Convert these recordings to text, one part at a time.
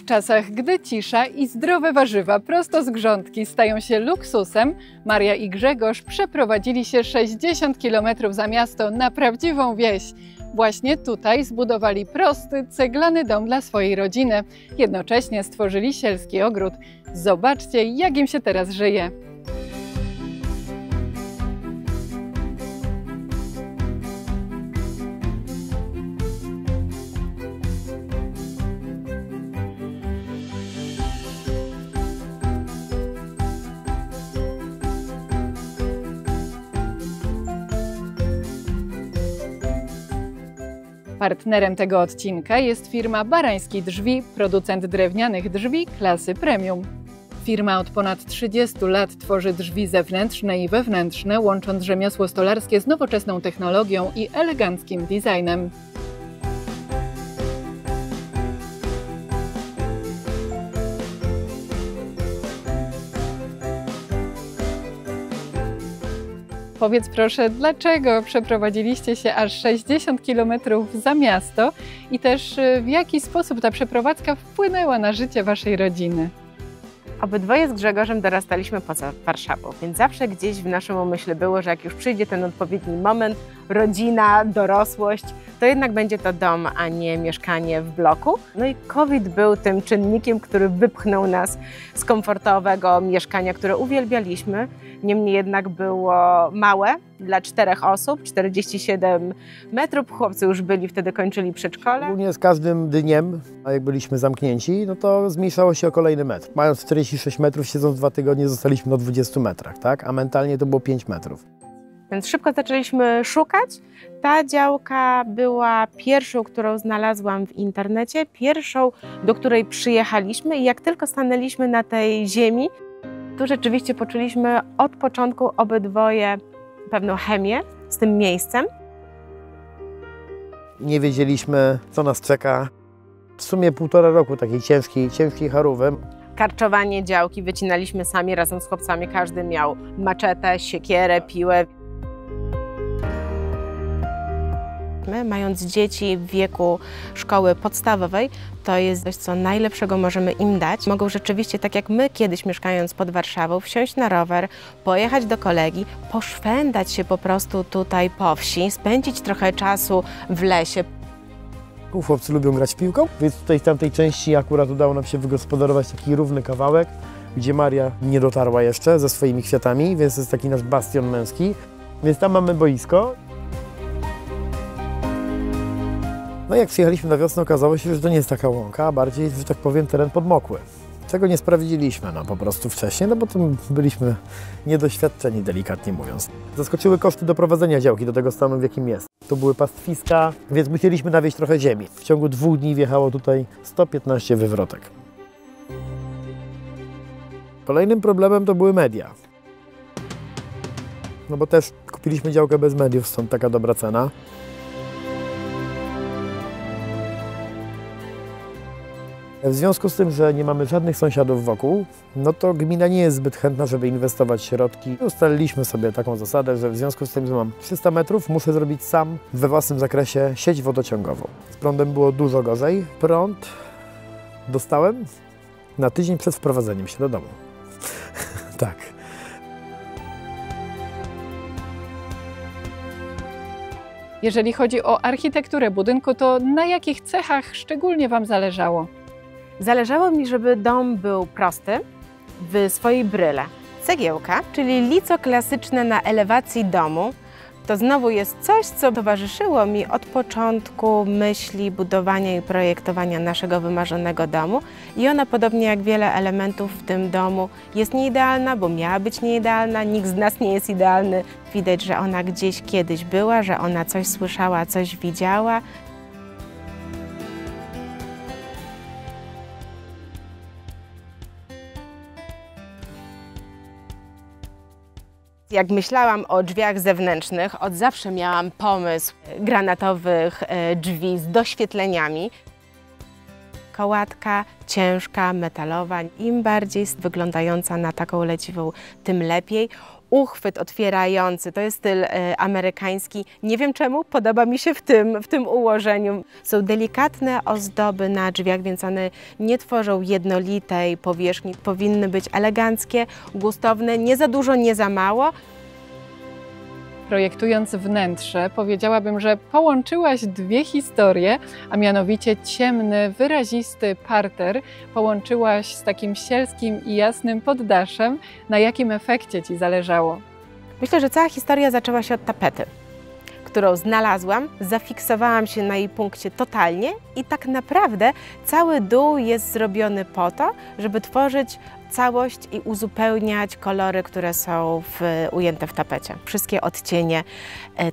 czasach, gdy cisza i zdrowe warzywa prosto z grządki stają się luksusem, Maria i Grzegorz przeprowadzili się 60 km za miasto na prawdziwą wieś. Właśnie tutaj zbudowali prosty, ceglany dom dla swojej rodziny. Jednocześnie stworzyli sielski ogród. Zobaczcie, jak im się teraz żyje. Partnerem tego odcinka jest firma Barański Drzwi, producent drewnianych drzwi klasy premium. Firma od ponad 30 lat tworzy drzwi zewnętrzne i wewnętrzne, łącząc rzemiosło stolarskie z nowoczesną technologią i eleganckim designem. Powiedz proszę, dlaczego przeprowadziliście się aż 60 km za miasto i też w jaki sposób ta przeprowadzka wpłynęła na życie waszej rodziny? Obydwoje z Grzegorzem dorastaliśmy poza Warszawą, więc zawsze gdzieś w naszym umyśle było, że jak już przyjdzie ten odpowiedni moment, rodzina, dorosłość, to jednak będzie to dom, a nie mieszkanie w bloku. No i COVID był tym czynnikiem, który wypchnął nas z komfortowego mieszkania, które uwielbialiśmy. Niemniej jednak było małe dla 4 osób, 47 metrów. Chłopcy już wtedy kończyli przedszkole. Ogólnie z każdym dniem, a jak byliśmy zamknięci, no to zmniejszało się o kolejny metr. Mając 46 metrów, siedząc 2 tygodnie, zostaliśmy na 20 metrach, tak? A mentalnie to było 5 metrów. Więc szybko zaczęliśmy szukać. Ta działka była pierwszą, którą znalazłam w internecie, pierwszą, do której przyjechaliśmy i jak tylko stanęliśmy na tej ziemi, tu rzeczywiście poczuliśmy od początku obydwoje pewną chemię z tym miejscem. Nie wiedzieliśmy, co nas czeka. W sumie 1,5 roku takiej ciężkiej charówy. Karczowanie działki wycinaliśmy sami razem z chłopcami. Każdy miał maczetę, siekierę, piłę. My, mając dzieci w wieku szkoły podstawowej, to jest coś, co najlepszego możemy im dać. Mogą rzeczywiście, tak jak my kiedyś mieszkając pod Warszawą, wsiąść na rower, pojechać do kolegi, poszwędać się po prostu tutaj po wsi, spędzić trochę czasu w lesie. Chłopcy lubią grać w piłkę, więc tutaj w tamtej części akurat udało nam się wygospodarować taki równy kawałek, gdzie Maria nie dotarła jeszcze ze swoimi kwiatami, więc to jest taki nasz bastion męski. Więc tam mamy boisko. No i jak przyjechaliśmy na wiosnę, okazało się, że to nie jest taka łąka, a bardziej, że tak powiem, teren podmokły. Czego nie sprawdziliśmy po prostu wcześniej, no bo to byliśmy niedoświadczeni, delikatnie mówiąc. Zaskoczyły koszty doprowadzenia działki do tego stanu, w jakim jest. To były pastwiska, więc musieliśmy nawieźć trochę ziemi. W ciągu 2 dni wjechało tutaj 115 wywrotek. Kolejnym problemem to były media. No bo też kupiliśmy działkę bez mediów, stąd taka dobra cena. W związku z tym, że nie mamy żadnych sąsiadów wokół, no to gmina nie jest zbyt chętna, żeby inwestować środki. Ustaliliśmy sobie taką zasadę, że w związku z tym, że mam 300 metrów, muszę zrobić sam we własnym zakresie sieć wodociągową. Z prądem było dużo gorzej. Prąd dostałem na tydzień przed wprowadzeniem się do domu. Tak. Jeżeli chodzi o architekturę budynku, to na jakich cechach szczególnie wam zależało? Zależało mi, żeby dom był prosty w swojej bryle. Cegiełka, czyli lico klasyczne na elewacji domu, to znowu jest coś, co towarzyszyło mi od początku myśli budowania i projektowania naszego wymarzonego domu. I ona, podobnie jak wiele elementów w tym domu, jest nieidealna, bo miała być nieidealna. Nikt z nas nie jest idealny. Widać, że ona gdzieś kiedyś była, że ona coś słyszała, coś widziała. Jak myślałam o drzwiach zewnętrznych, od zawsze miałam pomysł granatowych drzwi z doświetleniami. Kołatka ciężka, metalowa, im bardziej wyglądająca na taką leciwą, tym lepiej. uchwyt otwierający. To jest styl amerykański. Nie wiem czemu, podoba mi się w tym ułożeniu. Są delikatne ozdoby na drzwiach, więc one nie tworzą jednolitej powierzchni. Powinny być eleganckie, gustowne, nie za dużo, nie za mało. Projektując wnętrze, powiedziałabym, że połączyłaś dwie historie, a mianowicie ciemny, wyrazisty parter połączyłaś z takim sielskim i jasnym poddaszem. Na jakim efekcie Ci zależało? Myślę, że cała historia zaczęła się od tapety, którą znalazłam, zafiksowałam się na jej punkcie totalnie i tak naprawdę cały dół jest zrobiony po to, żeby tworzyć całość i uzupełniać kolory, które są ujęte w tapecie. Wszystkie odcienie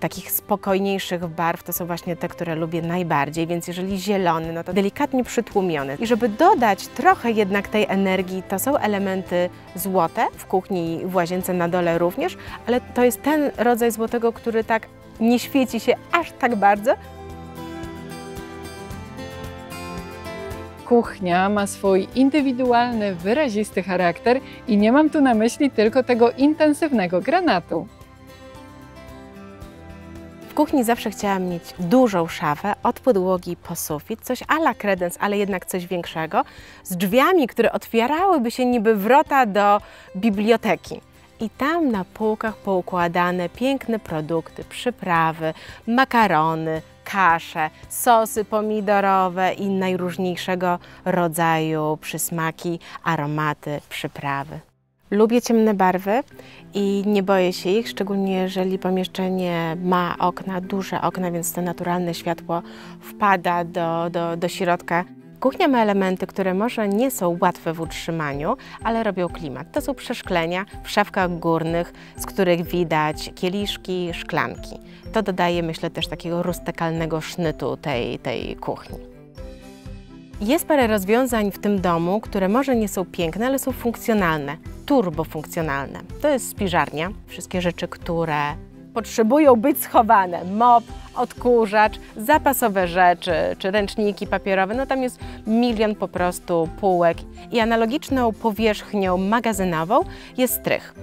takich spokojniejszych barw to są właśnie te, które lubię najbardziej, więc jeżeli zielony, no to delikatnie przytłumiony. I żeby dodać trochę jednak tej energii, to są elementy złote, w kuchni i w łazience na dole również, ale to jest ten rodzaj złotego, który tak nie świeci się aż tak bardzo. Kuchnia ma swój indywidualny, wyrazisty charakter i nie mam tu na myśli tylko tego intensywnego granatu. W kuchni zawsze chciałam mieć dużą szafę, od podłogi po sufit, coś à la kredens, ale jednak coś większego, z drzwiami, które otwierałyby się niby wrota do biblioteki. I tam na półkach poukładane piękne produkty, przyprawy, makarony, kasze, sosy pomidorowe i najróżniejszego rodzaju przysmaki, aromaty, przyprawy. Lubię ciemne barwy i nie boję się ich, szczególnie jeżeli pomieszczenie ma okna, duże okna, więc to naturalne światło wpada do środka. Kuchnia ma elementy, które może nie są łatwe w utrzymaniu, ale robią klimat. To są przeszklenia w szafkach górnych, z których widać kieliszki, szklanki. To dodaje, myślę, też takiego rustykalnego sznytu tej kuchni. Jest parę rozwiązań w tym domu, które może nie są piękne, ale są funkcjonalne, turbofunkcjonalne. To jest spiżarnia, wszystkie rzeczy, które potrzebują być schowane. Mop, odkurzacz, zapasowe rzeczy, czy ręczniki papierowe, no tam jest milion po prostu półek. I analogiczną powierzchnią magazynową jest strych.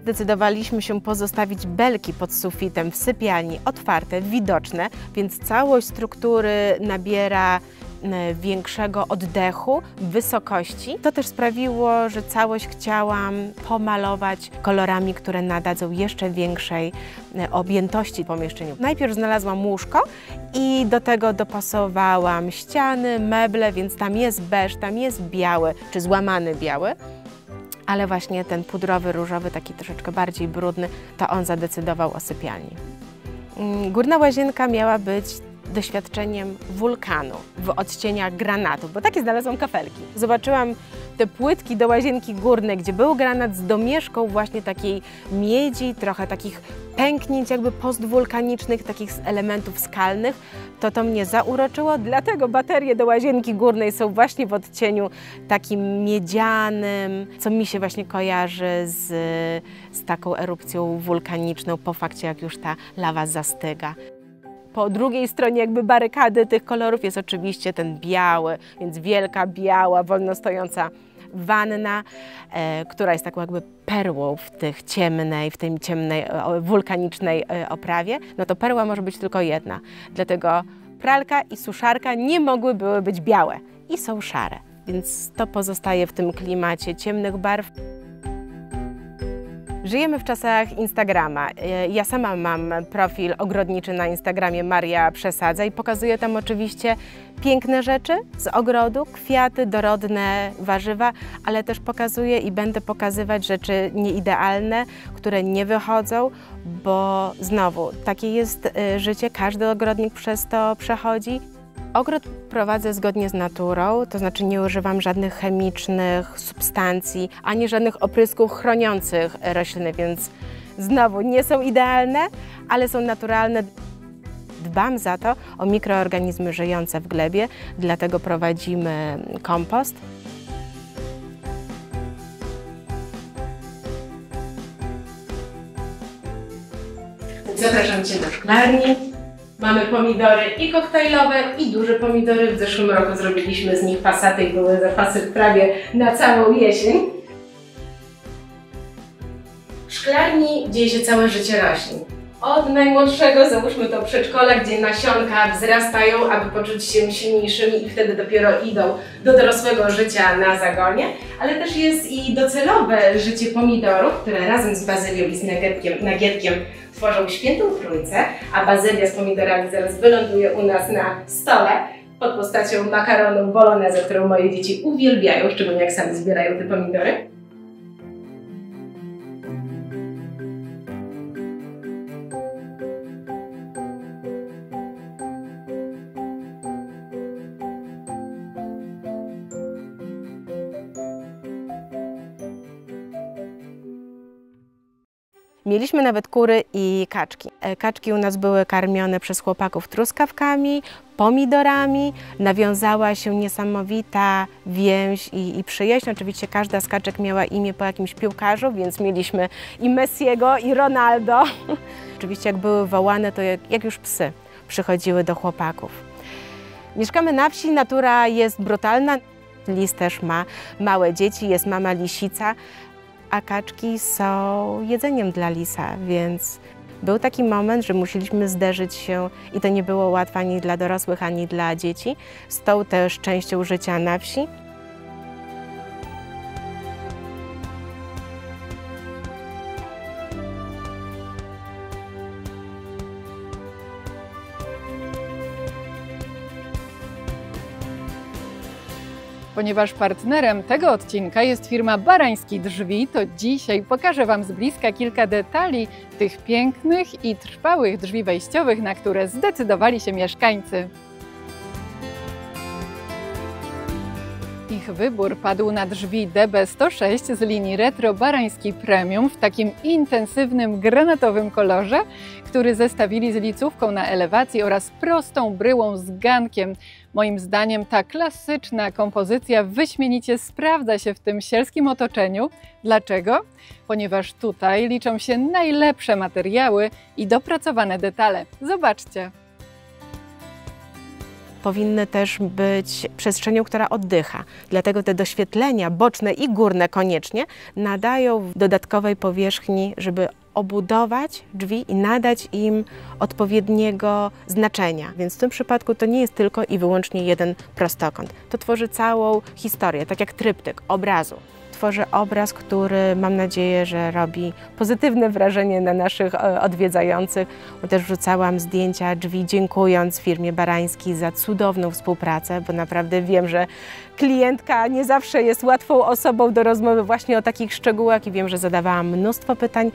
Zdecydowaliśmy się pozostawić belki pod sufitem w sypialni otwarte, widoczne, więc całość struktury nabiera większego oddechu, wysokości. To też sprawiło, że całość chciałam pomalować kolorami, które nadadzą jeszcze większej objętości pomieszczeniu. Najpierw znalazłam łóżko i do tego dopasowałam ściany, meble, więc tam jest beż, tam jest biały, czy złamany biały. Ale właśnie ten pudrowy, różowy, taki troszeczkę bardziej brudny, to on zadecydował o sypialni. Górna łazienka miała być doświadczeniem wulkanu w odcieniach granatu, bo takie znalazłam kafelki. Zobaczyłam te płytki do łazienki górnej, gdzie był granat z domieszką właśnie takiej miedzi, trochę takich pęknięć jakby postwulkanicznych, takich elementów skalnych. To mnie zauroczyło, dlatego baterie do łazienki górnej są właśnie w odcieniu takim miedzianym, co mi się właśnie kojarzy z taką erupcją wulkaniczną po fakcie, jak już ta lawa zastyga. Po drugiej stronie jakby barykady tych kolorów jest oczywiście ten biały, więc wielka, biała, wolno stojąca wanna, która jest taką jakby perłą w tej ciemnej, wulkanicznej oprawie. No to perła może być tylko jedna, dlatego pralka i suszarka nie mogły być białe i są szare, więc to pozostaje w tym klimacie ciemnych barw. Żyjemy w czasach Instagrama. Ja sama mam profil ogrodniczy na Instagramie Maria Przesadza i pokazuję tam oczywiście piękne rzeczy z ogrodu, kwiaty, dorodne warzywa, ale też pokazuję i będę pokazywać rzeczy nieidealne, które nie wychodzą, bo znowu takie jest życie, każdy ogrodnik przez to przechodzi. Ogród prowadzę zgodnie z naturą, to znaczy nie używam żadnych chemicznych substancji, ani żadnych oprysków chroniących rośliny, więc znowu nie są idealne, ale są naturalne. Dbam za to o mikroorganizmy żyjące w glebie, dlatego prowadzimy kompost. Zapraszam Cię do szklarni. Mamy pomidory i koktajlowe, i duże pomidory. W zeszłym roku zrobiliśmy z nich pasaty i były zapasy prawie na całą jesień. szklarni dzieje się całe życie roślin. Od najmłodszego, załóżmy to przedszkola, gdzie nasionka wzrastają, aby poczuć się silniejszymi i wtedy dopiero idą do dorosłego życia na zagonie, ale też jest i docelowe życie pomidorów, które razem z bazylią i z nagietkiem tworzą świętą trójcę, a bazylia z pomidorami zaraz wyląduje u nas na stole pod postacią makaronu bolognese, którą moje dzieci uwielbiają, szczególnie jak same zbierają te pomidory. Mieliśmy nawet kury i kaczki. Kaczki u nas były karmione przez chłopaków truskawkami, pomidorami. Nawiązała się niesamowita więź i przyjaźń. Oczywiście każda z kaczek miała imię po jakimś piłkarzu, więc mieliśmy i Messiego, i Ronaldo. Oczywiście jak były wołane, to jak już psy przychodziły do chłopaków. Mieszkamy na wsi, natura jest brutalna. Lis też ma małe dzieci, jest mama lisica, a kaczki są jedzeniem dla lisa, więc był taki moment, że musieliśmy zderzyć się i to nie było łatwe ani dla dorosłych, ani dla dzieci, z tą też częścią życia na wsi. Ponieważ partnerem tego odcinka jest firma Barański Drzwi, to dzisiaj pokażę Wam z bliska kilka detali tych pięknych i trwałych drzwi wejściowych, na które zdecydowali się mieszkańcy. Ich wybór padł na drzwi DB106 z linii Retro Barański Premium w takim intensywnym granatowym kolorze, który zestawili z licówką na elewacji oraz prostą bryłą z gankiem. Moim zdaniem ta klasyczna kompozycja wyśmienicie sprawdza się w tym sielskim otoczeniu. Dlaczego? Ponieważ tutaj liczą się najlepsze materiały i dopracowane detale. Zobaczcie! Powinny też być przestrzenią, która oddycha. Dlatego te doświetlenia boczne i górne koniecznie nadają dodatkowej powierzchni, żeby obudować drzwi i nadać im odpowiedniego znaczenia. Więc w tym przypadku to nie jest tylko i wyłącznie jeden prostokąt. To tworzy całą historię, tak jak tryptyk obrazu. Tworzy obraz, który mam nadzieję, że robi pozytywne wrażenie na naszych odwiedzających. Bo też wrzucałam zdjęcia drzwi, dziękując firmie Barański za cudowną współpracę, bo naprawdę wiem, że klientka nie zawsze jest łatwą osobą do rozmowy właśnie o takich szczegółach i wiem, że zadawałam mnóstwo pytań,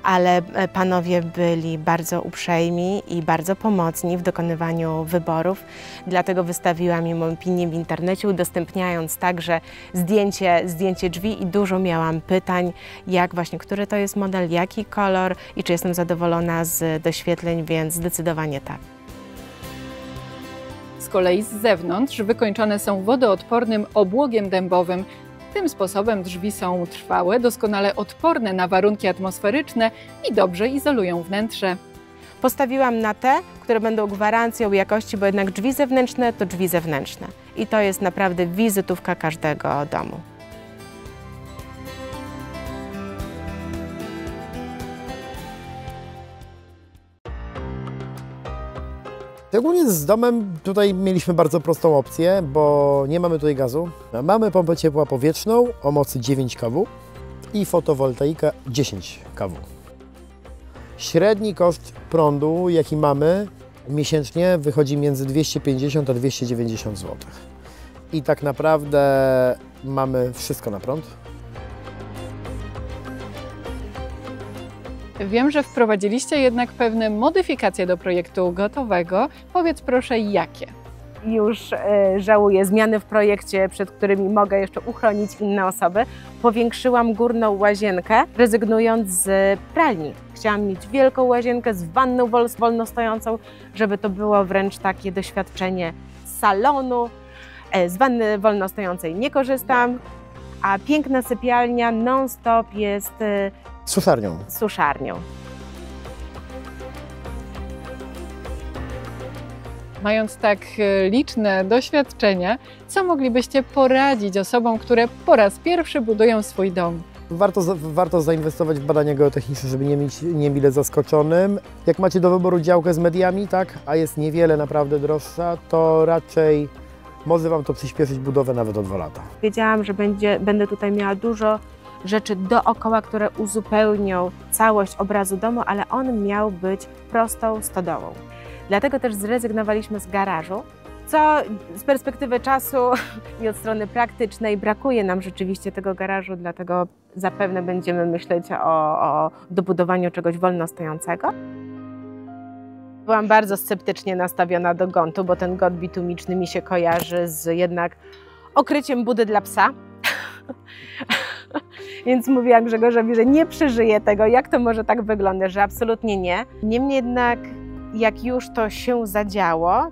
ale panowie byli bardzo uprzejmi i bardzo pomocni w dokonywaniu wyborów. Dlatego wystawiłam im opinię w internecie, udostępniając także zdjęcie drzwi i dużo miałam pytań, jak właśnie, który to jest model, jaki kolor i czy jestem zadowolona z doświetleń, więc zdecydowanie tak. Z kolei z zewnątrz wykończone są wodoodpornym obłogiem dębowym. Tym sposobem drzwi są trwałe, doskonale odporne na warunki atmosferyczne i dobrze izolują wnętrze. Postawiłam na te, które będą gwarancją jakości, bo jednak drzwi zewnętrzne to drzwi zewnętrzne. I to jest naprawdę wizytówka każdego domu. Szczególnie z domem tutaj mieliśmy bardzo prostą opcję, bo nie mamy tutaj gazu. Mamy pompę ciepła powietrzną o mocy 9 kW i fotowoltaikę 10 kW. Średni koszt prądu, jaki mamy miesięcznie, wychodzi między 250 a 290 zł. I tak naprawdę mamy wszystko na prąd. Wiem, że wprowadziliście jednak pewne modyfikacje do projektu gotowego. Powiedz proszę, jakie? Już żałuję zmiany w projekcie, przed którymi mogę jeszcze uchronić inne osoby. Powiększyłam górną łazienkę, rezygnując z pralni. Chciałam mieć wielką łazienkę z wanną wolno stojącą, żeby to było wręcz takie doświadczenie salonu. Z wanny wolno stojącej nie korzystam, a piękna sypialnia non-stop jest suszarnią. Mając tak liczne doświadczenia, co moglibyście poradzić osobom, które po raz pierwszy budują swój dom? Warto zainwestować w badania geotechniczne, żeby nie mieć niemile zaskoczonym. Jak macie do wyboru działkę z mediami, tak, a jest niewiele naprawdę droższa, to raczej może Wam to przyspieszyć budowę nawet o 2 lata. Wiedziałam, że będę tutaj miała dużo rzeczy dookoła, które uzupełnią całość obrazu domu, ale on miał być prostą stodołą. Dlatego też zrezygnowaliśmy z garażu, co z perspektywy czasu i od strony praktycznej brakuje nam rzeczywiście tego garażu, dlatego zapewne będziemy myśleć o dobudowaniu czegoś wolno stojącego. Byłam bardzo sceptycznie nastawiona do gontu, bo ten gont bitumiczny mi się kojarzy z jednak okryciem budy dla psa. Więc mówiłam Grzegorzowi, że nie przeżyję tego, jak to może tak wyglądać, że absolutnie nie. Niemniej jednak, jak już to się zadziało,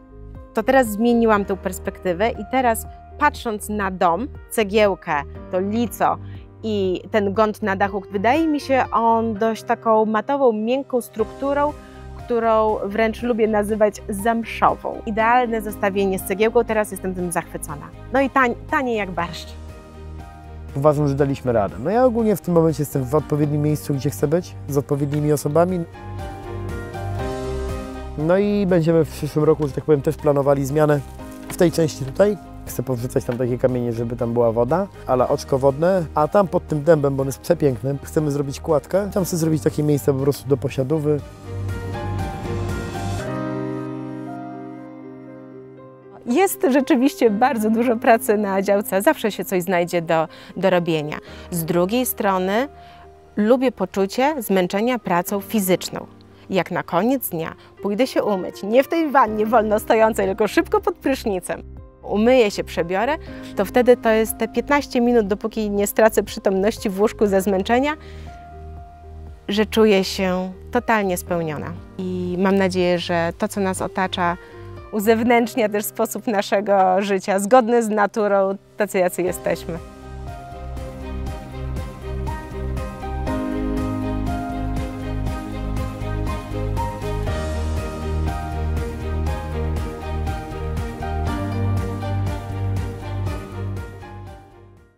to teraz zmieniłam tę perspektywę i teraz patrząc na dom, cegiełkę, to lico i ten gont na dachu, wydaje mi się on dość taką matową, miękką strukturą, którą wręcz lubię nazywać zamszową. Idealne zestawienie z cegiełką, teraz jestem tym zachwycona. No i tanie jak barszcz. Uważam, że daliśmy radę. No ja ogólnie w tym momencie jestem w odpowiednim miejscu, gdzie chcę być, z odpowiednimi osobami. No i będziemy w przyszłym roku, że tak powiem, też planowali zmianę w tej części tutaj. Chcę powrzucać tam takie kamienie, żeby tam była woda, ale oczko wodne, a tam pod tym dębem, bo on jest przepiękny, chcemy zrobić kładkę. Tam chcę zrobić takie miejsce po prostu do posiadówy. Jest rzeczywiście bardzo dużo pracy na działce, zawsze się coś znajdzie do robienia. Z drugiej strony lubię poczucie zmęczenia pracą fizyczną. Jak na koniec dnia pójdę się umyć, nie w tej wannie wolno stojącej, tylko szybko pod prysznicem, umyję się, przebiorę, to wtedy to jest te 15 minut, dopóki nie stracę przytomności w łóżku ze zmęczenia, że czuję się totalnie spełniona. I mam nadzieję, że to, co nas otacza, uzewnętrznia też sposób naszego życia, zgodny z naturą, tacy jacy jesteśmy.